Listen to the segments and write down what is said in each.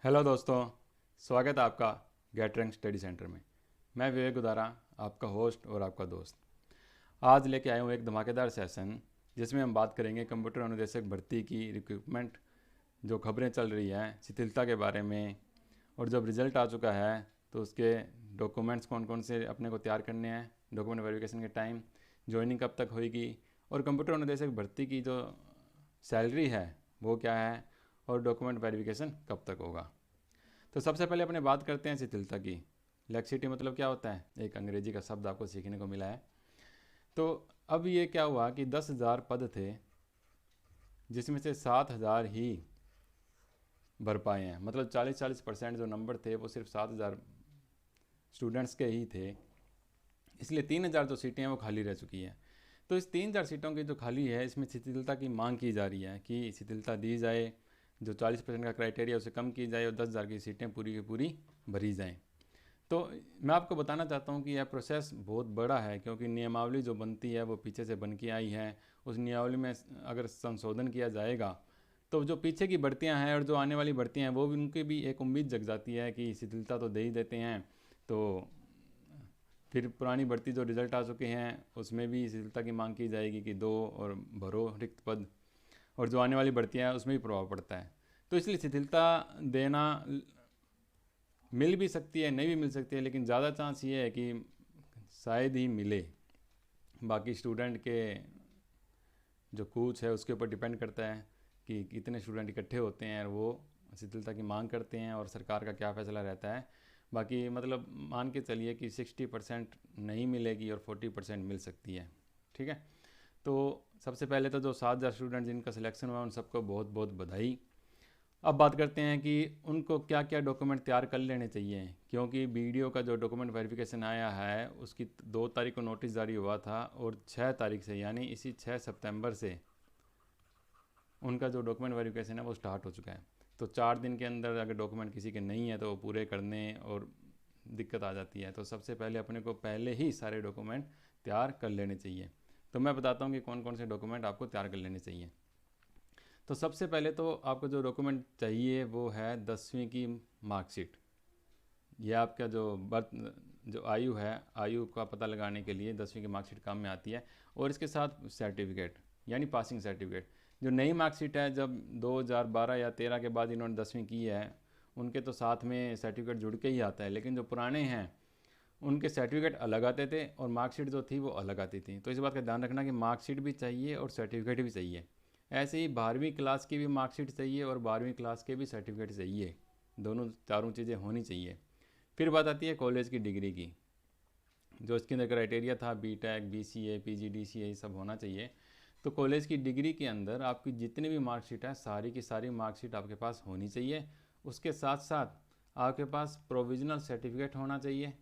Hello दोस्तों, स्वागत है आपका गेट रैंक स्टडी सेंटर में। मैं विवेक गुदारा, आपका होस्ट और आपका दोस्त। आज लेके आया हूँ एक धमाकेदार सेशन जिसमें हम बात करेंगे कंप्यूटर अनुदेशक भर्ती की रिक्रूटमेंट, जो खबरें चल रही हैं शिथिलता के बारे में, और जब रिज़ल्ट आ चुका है तो उसके डॉक्यूमेंट्स कौन कौन से अपने को तैयार करने हैं, डॉक्यूमेंट वेरिफिकेशन के टाइम, ज्वाइनिंग कब तक होगी, और कंप्यूटर अनुदेशक भर्ती की जो सैलरी है वो क्या है, और डॉक्यूमेंट वेरिफिकेशन कब तक होगा। तो सबसे पहले अपने बात करते हैं शिथिलता की। लेक्सिटी मतलब क्या होता है, एक अंग्रेजी का शब्द आपको सीखने को मिला है। तो अब ये क्या हुआ कि 10,000 पद थे जिसमें से 7,000 ही भर पाए हैं। मतलब 40% जो नंबर थे वो सिर्फ 7,000 स्टूडेंट्स के ही थे, इसलिए 3,000 जो सीटें हैं वो खाली रह चुकी हैं। तो इस 3,000 सीटों की जो खाली है इसमें शिथिलता की मांग की जा रही है कि शिथिलता दी जाए, जो 40% का क्राइटेरिया उसे कम की जाए और 10,000 की सीटें पूरी की पूरी भरी जाएँ। तो मैं आपको बताना चाहता हूँ कि यह प्रोसेस बहुत बड़ा है, क्योंकि नियमावली जो बनती है वो पीछे से बन के आई है। उस नियमावली में अगर संशोधन किया जाएगा तो जो पीछे की भर्तियां हैं और जो आने वाली भर्तियां हैं वो भी, उनकी भी एक उम्मीद जग जाती है कि शिथिलता तो दे ही देते हैं, तो फिर पुरानी भर्ती जो रिजल्ट आ चुके हैं उसमें भी शिथिलता की मांग की जाएगी कि दो और भरो रिक्त पद, और जो आने वाली भर्तियां हैं उसमें भी प्रभाव पड़ता है। तो इसलिए शिथिलता देना मिल भी सकती है, नहीं भी मिल सकती है, लेकिन ज़्यादा चांस ये है कि शायद ही मिले। बाकी स्टूडेंट के जो कोच है उसके ऊपर डिपेंड करता है कि कितने स्टूडेंट इकट्ठे होते हैं और वो शिथिलता की मांग करते हैं और सरकार का क्या फैसला रहता है। बाकी मतलब मान के चलिए कि 60% नहीं मिलेगी और 40% मिल सकती है। ठीक है। तो सबसे पहले तो जो 7,000 स्टूडेंट जिनका सिलेक्शन हुआ उन सबको बहुत बहुत बधाई। अब बात करते हैं कि उनको क्या क्या डॉक्यूमेंट तैयार कर लेने चाहिए, क्योंकि वीडियो का जो डॉक्यूमेंट वेरिफिकेशन आया है उसकी 2 तारीख को नोटिस जारी हुआ था और 6 तारीख से, यानी इसी 6 सितंबर से उनका जो डॉक्यूमेंट वेरिफिकेशन है वो स्टार्ट हो चुका है। तो 4 दिन के अंदर अगर डॉक्यूमेंट किसी के नहीं है तो वो पूरे करने और दिक्कत आ जाती है। तो सबसे पहले अपने को पहले ही सारे डॉक्यूमेंट तैयार कर लेने चाहिए। तो मैं बताता हूँ कि कौन कौन से डॉक्यूमेंट आपको तैयार कर लेने चाहिए। तो सबसे पहले तो आपको जो डॉक्यूमेंट चाहिए वो है 10वीं की मार्कशीट। यह आपका जो बर्थ, जो आयु है, आयु का पता लगाने के लिए 10वीं की मार्कशीट काम में आती है। और इसके साथ सर्टिफिकेट, यानी पासिंग सर्टिफिकेट। जो नई मार्कशीट है, जब 2012 या 13 के बाद इन्होंने 10वीं की है उनके तो साथ में सर्टिफिकेट जुड़ के ही आता है, लेकिन जो पुराने हैं उनके सर्टिफिकेट अलग आते थे और मार्कशीट जो थी वो अलग आती थी। तो इस बात का ध्यान रखना कि मार्कशीट भी चाहिए और सर्टिफिकेट भी चाहिए। ऐसे ही 12वीं क्लास की भी मार्कशीट चाहिए और 12वीं क्लास के भी सर्टिफिकेट चाहिए। दोनों चारों चीज़ें होनी चाहिए। फिर बात आती है कॉलेज की डिग्री की। जो इसके अंदर क्राइटेरिया था BTech, BCA, PGDCA ये सब होना चाहिए। तो कॉलेज की डिग्री के अंदर आपकी जितनी भी मार्कशीट है सारी की सारी मार्कशीट आपके पास होनी चाहिए। उसके साथ साथ आपके पास प्रोविजनल सर्टिफिकेट होना चाहिए।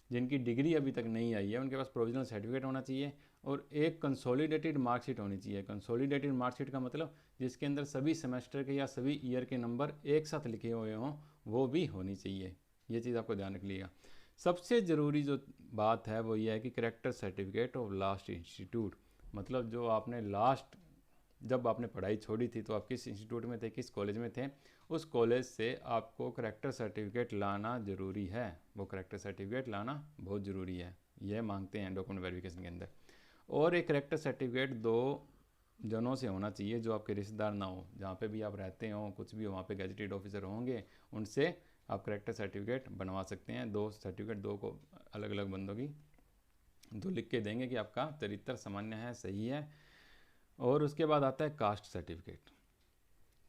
जिनकी डिग्री अभी तक नहीं आई है उनके पास प्रोविजनल सर्टिफिकेट होना चाहिए। और एक कंसोलिडेटेड मार्कशीट होनी चाहिए। कंसोलिडेटेड मार्कशीट का मतलब जिसके अंदर सभी सेमेस्टर के या सभी ईयर के नंबर एक साथ लिखे हुए हों, वो भी होनी चाहिए। ये चीज़ आपको ध्यान रख लीजिएगा। सबसे ज़रूरी जो बात है वो ये है कि character certificate of last institute. मतलब जो आपने लास्ट, जब आपने पढ़ाई छोड़ी थी तो आप किस इंस्टीट्यूट में थे, किस कॉलेज में थे, उस कॉलेज से आपको करेक्टर सर्टिफिकेट लाना ज़रूरी है। वो करेक्टर सर्टिफिकेट लाना बहुत ज़रूरी है, यह मांगते हैं डॉक्यूमेंट वेरिफिकेशन के अंदर। और एक करेक्टर सर्टिफिकेट 2 जनों से होना चाहिए जो आपके रिश्तेदार ना हो। जहाँ पे भी आप रहते हो, कुछ भी हो, वहाँ पे गैजेटेड ऑफिसर होंगे, उनसे आप करेक्टर सर्टिफिकेट बनवा सकते हैं। 2 सर्टिफिकेट, 2 को अलग अलग बंदों की, जो लिख के देंगे कि आपका चरित्र सामान्य है, सही है। और उसके बाद आता है कास्ट सर्टिफिकेट।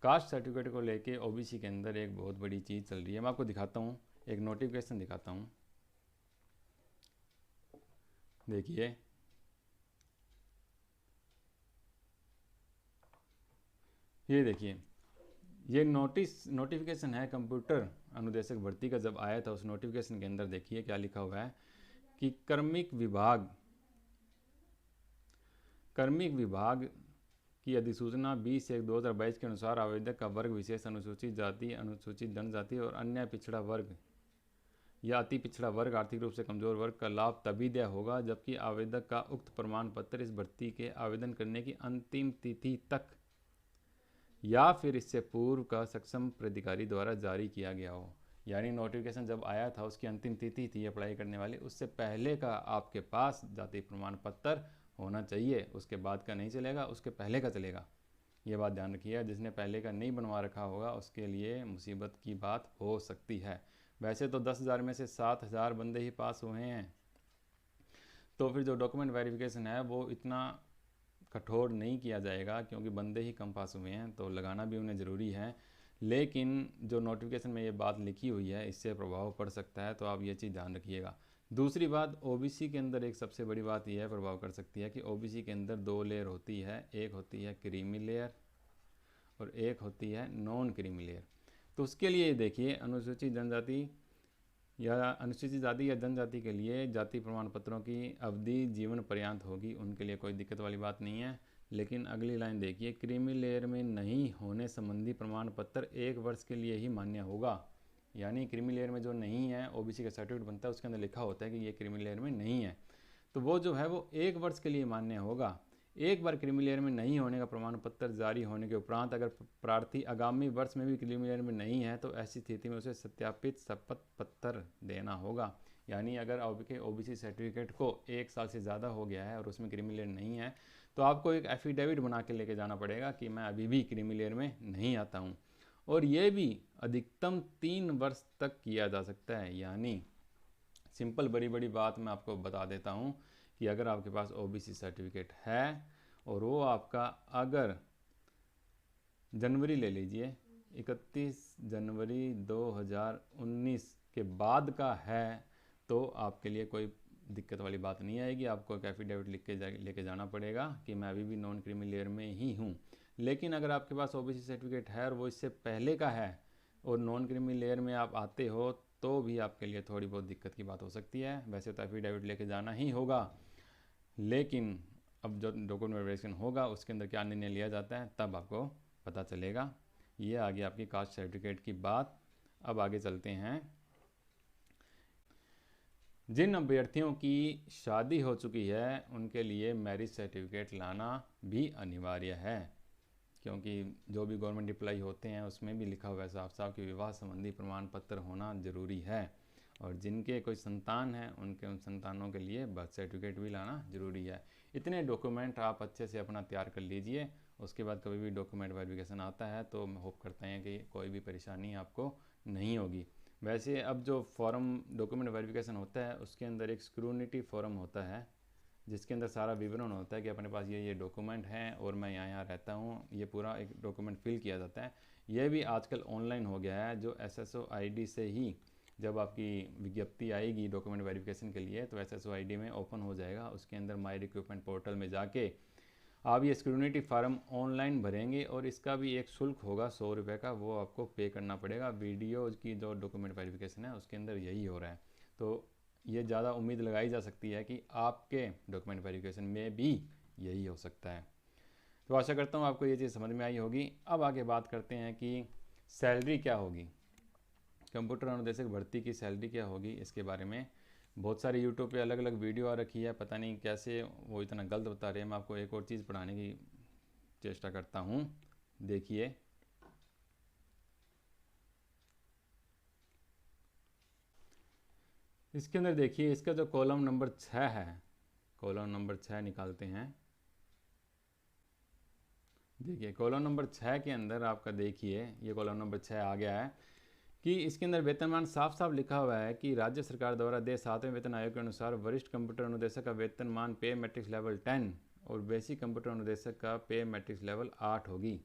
कास्ट सर्टिफिकेट को लेके OBC के अंदर एक बहुत बड़ी चीज़ चल रही है। मैं आपको दिखाता हूँ, एक नोटिफिकेशन दिखाता हूँ, देखिए। ये देखिए, ये नोटिफिकेशन है कंप्यूटर अनुदेशक भर्ती का। जब आया था उस नोटिफिकेशन के अंदर देखिए क्या लिखा हुआ है कि कार्मिक विभाग की अधिसूचना 20/1/2022 के अनुसार आवेदक का वर्ग विशेष, अनुसूचित जाति, अनुसूचित जनजाति और अन्य पिछड़ा वर्ग या अति पिछड़ा वर्ग, आर्थिक रूप से कमजोर वर्ग का लाभ तभी दिया होगा जबकि आवेदक का उक्त प्रमाण पत्र इस भर्ती के आवेदन करने की अंतिम तिथि तक या फिर इससे पूर्व का सक्षम प्राधिकारी द्वारा जारी किया गया हो। यानी नोटिफिकेशन जब आया था उसकी अंतिम तिथि थी अप्लाई करने वाली, उससे पहले का आपके पास जाति प्रमाण पत्र होना चाहिए। उसके बाद का नहीं चलेगा, उसके पहले का चलेगा। ये बात ध्यान रखिएगा। जिसने पहले का नहीं बनवा रखा होगा उसके लिए मुसीबत की बात हो सकती है। वैसे तो 10,000 में से 7,000 बंदे ही पास हुए हैं, तो फिर जो डॉक्यूमेंट वेरिफिकेशन है वो इतना कठोर नहीं किया जाएगा, क्योंकि बंदे ही कम पास हुए हैं तो लगाना भी उन्हें ज़रूरी है। लेकिन जो नोटिफिकेशन में ये बात लिखी हुई है इससे प्रभाव पड़ सकता है, तो आप ये चीज़ ध्यान रखिएगा। दूसरी बात, ओबीसी के अंदर एक सबसे बड़ी बात यह प्रभाव कर सकती है कि ओबीसी के अंदर 2 लेयर होती है। एक होती है क्रीमी लेयर और एक होती है नॉन क्रीमी लेयर। तो उसके लिए देखिए, अनुसूचित जनजाति या जनजाति के लिए जाति प्रमाण पत्रों की अवधि जीवन पर्यंत होगी, उनके लिए कोई दिक्कत वाली बात नहीं है। लेकिन अगली लाइन देखिए, क्रीमी लेयर में नहीं होने संबंधी प्रमाण पत्र 1 वर्ष के लिए ही मान्य होगा। यानी क्रीमी लेयर में जो नहीं है, ओबीसी का सर्टिफिकेट बनता है उसके अंदर लिखा होता है कि ये क्रीमी लेयर में नहीं है, तो वो जो है वो 1 वर्ष के लिए मान्य होगा। एक बार क्रीमी लेयर में नहीं होने का प्रमाण पत्र जारी होने के उपरांत अगर प्रार्थी आगामी वर्ष में भी क्रीमी लेयर में नहीं है तो ऐसी स्थिति में उसे सत्यापित शपथ पत्र देना होगा। यानी अगर आपके ओबीसी सर्टिफिकेट को 1 साल से ज़्यादा हो गया है और उसमें क्रीमी लेयर नहीं है, तो आपको एक एफिडेविट बना के लेके जाना पड़ेगा कि मैं अभी भी क्रीमी लेयर में नहीं आता हूँ। और ये भी अधिकतम 3 वर्ष तक किया जा सकता है। यानी सिंपल बड़ी बड़ी बात मैं आपको बता देता हूँ कि अगर आपके पास ओबीसी सर्टिफिकेट है और वो आपका अगर जनवरी ले लीजिए 31 जनवरी 2019 के बाद का है, तो आपके लिए कोई दिक्कत वाली बात नहीं आएगी। आपको एक एफिडेविट लिख के लेके जाना पड़ेगा कि मैं अभी भी नॉन क्रीमी लेयर में ही हूँ। लेकिन अगर आपके पास ओबीसी सर्टिफिकेट है और वो इससे पहले का है और नॉन क्रीमी लेयर में आप आते हो, तो भी आपके लिए थोड़ी बहुत दिक्कत की बात हो सकती है। वैसे तो एफिडेविट लेके जाना ही होगा, लेकिन अब जो डॉक्यूमेंट वेरिफिकेशन होगा उसके अंदर क्या निर्णय लिया जाता है तब आपको पता चलेगा। ये आ गई आपकी कास्ट सर्टिफिकेट की बात। अब आगे चलते हैं। जिन अभ्यर्थियों की शादी हो चुकी है उनके लिए मैरिज सर्टिफिकेट लाना भी अनिवार्य है, क्योंकि जो भी गवर्नमेंट अप्लाई होते हैं उसमें भी लिखा हुआ है साफ साफ कि विवाह संबंधी प्रमाण पत्र होना ज़रूरी है। और जिनके कोई संतान है उनके उन संतानों के लिए बर्थ सर्टिफिकेट भी लाना ज़रूरी है। इतने डॉक्यूमेंट आप अच्छे से अपना तैयार कर लीजिए। उसके बाद कभी भी डॉक्यूमेंट वेरिफिकेशन आता है तो मैं होप करते हैं कि कोई भी परेशानी आपको नहीं होगी। वैसे अब जो फॉर्म डॉक्यूमेंट वेरिफिकेशन होता है उसके अंदर एक स्क्रूनिटी फॉर्म होता है, जिसके अंदर सारा विवरण होता है कि अपने पास ये डॉक्यूमेंट हैं और मैं यहाँ रहता हूँ। ये पूरा एक डॉक्यूमेंट फिल किया जाता है। ये भी आजकल ऑनलाइन हो गया है। जो SSO ID से ही जब आपकी विज्ञप्ति आएगी डॉक्यूमेंट वेरिफिकेशन के लिए तो SSO ID में ओपन हो जाएगा। उसके अंदर माई रिक्रूटमेंट पोर्टल में जाके आप ये स्क्रूनिटी फार्म ऑनलाइन भरेंगे और इसका भी एक शुल्क होगा 100 रुपये का, वो आपको पे करना पड़ेगा। वीडियो की जो डॉक्यूमेंट वेरिफिकेशन है उसके अंदर यही हो रहा है, तो ये ज़्यादा उम्मीद लगाई जा सकती है कि आपके डॉक्यूमेंट वेरिफिकेशन में भी यही हो सकता है। तो आशा करता हूँ आपको ये चीज़ समझ में आई होगी। अब आगे बात करते हैं कि सैलरी क्या होगी, कंप्यूटर अनुदेशक भर्ती की सैलरी क्या होगी। इसके बारे में बहुत सारे यूट्यूब पे अलग अलग वीडियो आ रखी है, पता नहीं कैसे वो इतना गलत बता रहे हैं। मैं आपको एक और चीज़ पढ़ाने की चेष्टा करता हूँ, देखिए। इसके अंदर देखिए, इसका जो कॉलम नंबर 6 है, कॉलम नंबर 6 निकालते हैं। देखिए कॉलम नंबर 6 के अंदर आपका देखिए ये कॉलम नंबर 6 आ गया है कि इसके अंदर वेतनमान साफ साफ लिखा हुआ है कि राज्य सरकार द्वारा देय 7वें वेतन आयोग के अनुसार वरिष्ठ कंप्यूटर अनुदेशक का वेतनमान पे मैट्रिक्स लेवल 10 और बेसिक कंप्यूटर अनुदेशक का पे मैट्रिक्स लेवल 8 होगी।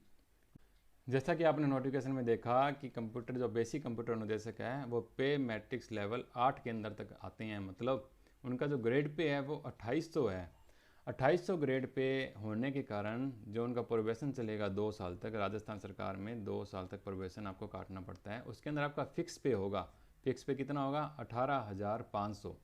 जैसा कि आपने नोटिफिकेशन में देखा कि कंप्यूटर जो बेसिक कंप्यूटर अनुदेशक है वो पे मैट्रिक्स लेवल 8 के अंदर तक आते हैं, मतलब उनका जो ग्रेड पे है वो 2800 है। 2800 ग्रेड पे होने के कारण जो उनका प्रोबेशन चलेगा 2 साल तक, राजस्थान सरकार में 2 साल तक प्रोबेशन आपको काटना पड़ता है। उसके अंदर आपका फिक्स पे होगा। फिक्स पे कितना होगा? 18,500।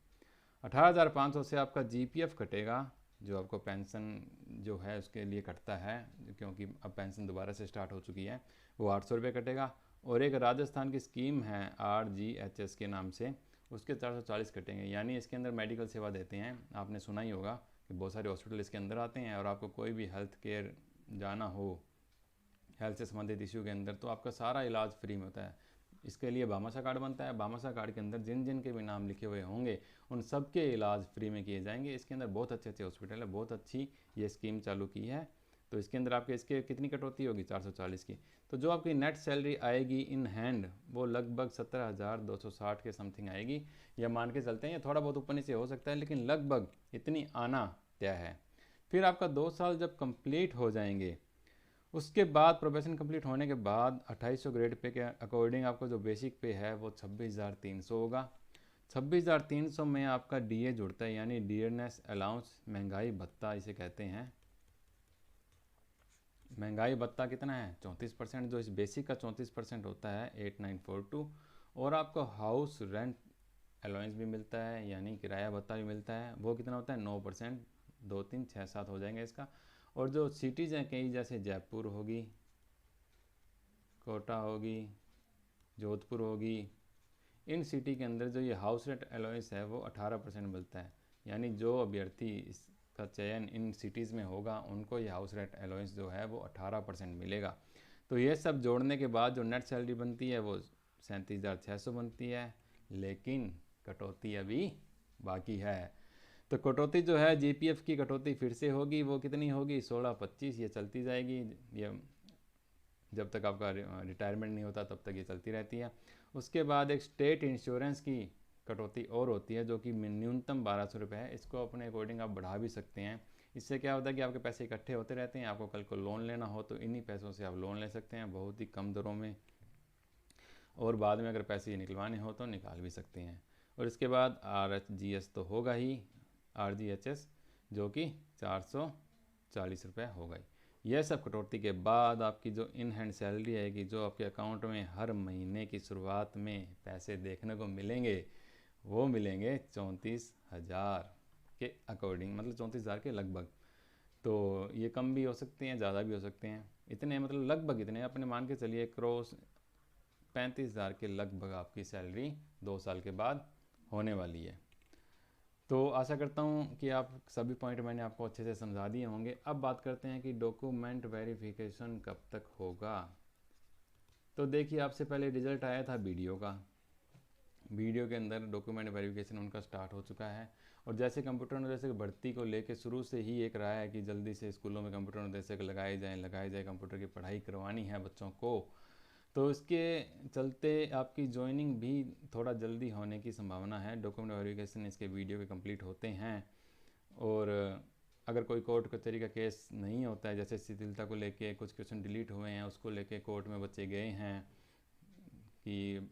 18,500 से आपका GPF कटेगा, जो आपको पेंशन जो है उसके लिए कटता है, क्योंकि अब पेंशन दोबारा से स्टार्ट हो चुकी है, वो 800 रुपये कटेगा। और एक राजस्थान की स्कीम है RGHS के नाम से, उसके 440 कटेंगे। यानी इसके अंदर मेडिकल सेवा देते हैं। आपने सुना ही होगा कि बहुत सारे हॉस्पिटल इसके अंदर आते हैं और आपको कोई भी हेल्थ केयर जाना हो हेल्थ से संबंधित इशू के अंदर, तो आपका सारा इलाज फ्री में होता है। इसके लिए भामाशाह कार्ड बनता है। भामाशाह कार्ड के अंदर जिन जिन के भी नाम लिखे हुए होंगे उन सब के इलाज फ्री में किए जाएंगे। इसके अंदर बहुत अच्छे अच्छे हॉस्पिटल है, बहुत अच्छी ये स्कीम चालू की है। तो इसके अंदर आपके इसके कितनी कटौती होगी, 440 की। तो जो आपकी नेट सैलरी आएगी इन हैंड वो लगभग 17,260 के समथिंग आएगी, या मान के चलते हैं, या थोड़ा बहुत ऊपर नीचे हो सकता है, लेकिन लगभग इतनी आना तय है। फिर आपका 2 साल जब कंप्लीट हो जाएंगे, उसके बाद प्रोबेशन कंप्लीट होने के बाद 2800 ग्रेड पे के अकॉर्डिंग आपका जो बेसिक पे है वो 26,300 होगा। 26,300 में आपका डीए जुड़ता है, यानी डियरनेस अलाउंस, महंगाई भत्ता इसे कहते हैं। महंगाई भत्ता कितना है, 34%, जो इस बेसिक का 34% होता है 8942। और आपको हाउस रेंट अलाउंस भी मिलता है, यानी किराया भत्ता भी मिलता है, वो कितना होता है 9%, 2 3 6 7 हो जाएंगे इसका। और जो सिटीज़ हैं कई, जैसे जयपुर होगी, कोटा होगी, जोधपुर होगी, इन सिटी के अंदर जो ये हाउस रेंट अलाउंस है वो 18% मिलता है। यानी जो अभ्यर्थी इसका चयन इन सिटीज़ में होगा उनको ये हाउस रेंट अलाउंस जो है वो 18% मिलेगा। तो ये सब जोड़ने के बाद जो नेट सैलरी बनती है वो 37,600 बनती है, लेकिन कटौती अभी बाकी है। तो कटौती जो है जीपीएफ की कटौती फिर से होगी, वो कितनी होगी, 16-25, ये चलती जाएगी, ये जब तक आपका रिटायरमेंट नहीं होता तब तक ये चलती रहती है। उसके बाद एक स्टेट इंश्योरेंस की कटौती और होती है जो कि न्यूनतम 1,200 रुपये है। इसको अपने अकॉर्डिंग आप बढ़ा भी सकते हैं। इससे क्या होता है कि आपके पैसे इकट्ठे होते रहते हैं, आपको कल को लोन लेना हो तो इन्हीं पैसों से आप लोन ले सकते हैं बहुत ही कम दरों में, और बाद में अगर पैसे निकलवाने हो तो निकाल भी सकते हैं। और इसके बाद RHGS तो होगा ही, RGHS जो कि 440 रुपये होगा ही। यह सब कटौती के बाद आपकी जो इन हैंड सैलरी आएगी, जो आपके अकाउंट में हर महीने की शुरुआत में पैसे देखने को मिलेंगे, वो मिलेंगे 34,000 के अकॉर्डिंग, मतलब 34,000 के लगभग। तो ये कम भी हो सकते हैं, ज़्यादा भी हो सकते हैं, इतने मतलब लगभग इतने अपने मान के चलिए, क्रॉस 35,000 के लगभग आपकी सैलरी 2 साल के बाद होने वाली है। तो आशा करता हूँ कि आप सभी पॉइंट मैंने आपको अच्छे से समझा दिए होंगे। अब बात करते हैं कि डॉक्यूमेंट वेरिफिकेशन कब तक होगा। तो देखिए, आपसे पहले रिजल्ट आया था वीडियो का, वीडियो के अंदर डॉक्यूमेंट वेरिफिकेशन उनका स्टार्ट हो चुका है। और जैसे कंप्यूटर निर्देशक भर्ती को लेकर शुरू से ही एक राय है कि जल्दी से स्कूलों में कंप्यूटर निर्देशक लगाए जाए, कंप्यूटर की पढ़ाई करवानी है बच्चों को। तो इसके चलते आपकी ज्वाइनिंग भी थोड़ा जल्दी होने की संभावना है। डॉक्यूमेंट वेरिफिकेशन इसके वीडियो के कंप्लीट होते हैं, और अगर कोई कोर्ट कचहरी का केस नहीं होता है, जैसे शिथिलता को लेके कुछ क्वेश्चन डिलीट हुए हैं, उसको लेके कोर्ट में बच्चे गए हैं कि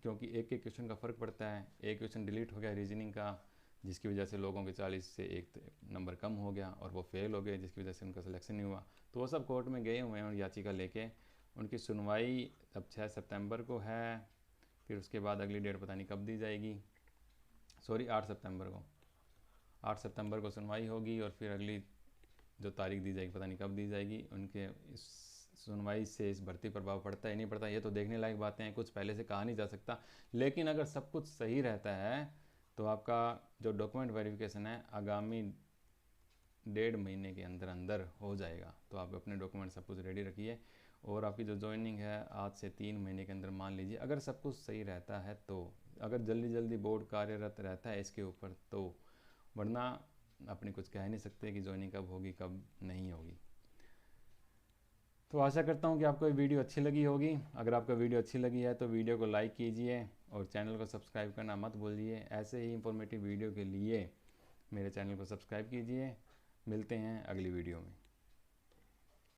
क्योंकि एक एक क्वेश्चन का फ़र्क पड़ता है, एक क्वेश्चन डिलीट हो गया रीजनिंग का, जिसकी वजह से लोगों के 40 से एक नंबर कम हो गया और वो फेल हो गए, जिसकी वजह से उनका सिलेक्शन नहीं हुआ। तो वो सब कोर्ट में गए हुए हैं और याचिका लेके, उनकी सुनवाई अब 6 सितंबर को है। फिर उसके बाद अगली डेट पता नहीं कब दी जाएगी, सॉरी 8 सितंबर को, 8 सितंबर को सुनवाई होगी, और फिर अगली जो तारीख दी जाएगी पता नहीं कब दी जाएगी। उनके इस सुनवाई से इस भर्ती प्रभाव पड़ता है नहीं पड़ता, ये तो देखने लायक बातें हैं, कुछ पहले से कहा नहीं जा सकता। लेकिन अगर सब कुछ सही रहता है तो आपका जो डॉक्यूमेंट वेरिफिकेशन है आगामी 1.5 महीने के अंदर अंदर हो जाएगा। तो आप अपने डॉक्यूमेंट सब कुछ रेडी रखिए, और आपकी जो ज्वाइनिंग है आज से 3 महीने के अंदर मान लीजिए, अगर सब कुछ सही रहता है तो, अगर जल्दी जल्दी बोर्ड कार्यरत रहता है इसके ऊपर तो, वरना अपने कुछ कह नहीं सकते कि ज्वाइनिंग कब होगी कब नहीं होगी। तो आशा करता हूँ कि आपको ये वीडियो अच्छी लगी होगी। अगर आपको वीडियो अच्छी लगी है तो वीडियो को लाइक कीजिए और चैनल को सब्सक्राइब करना मत भूलिए। ऐसे ही इंफॉर्मेटिव वीडियो के लिए मेरे चैनल को सब्सक्राइब कीजिए। मिलते हैं अगली वीडियो में।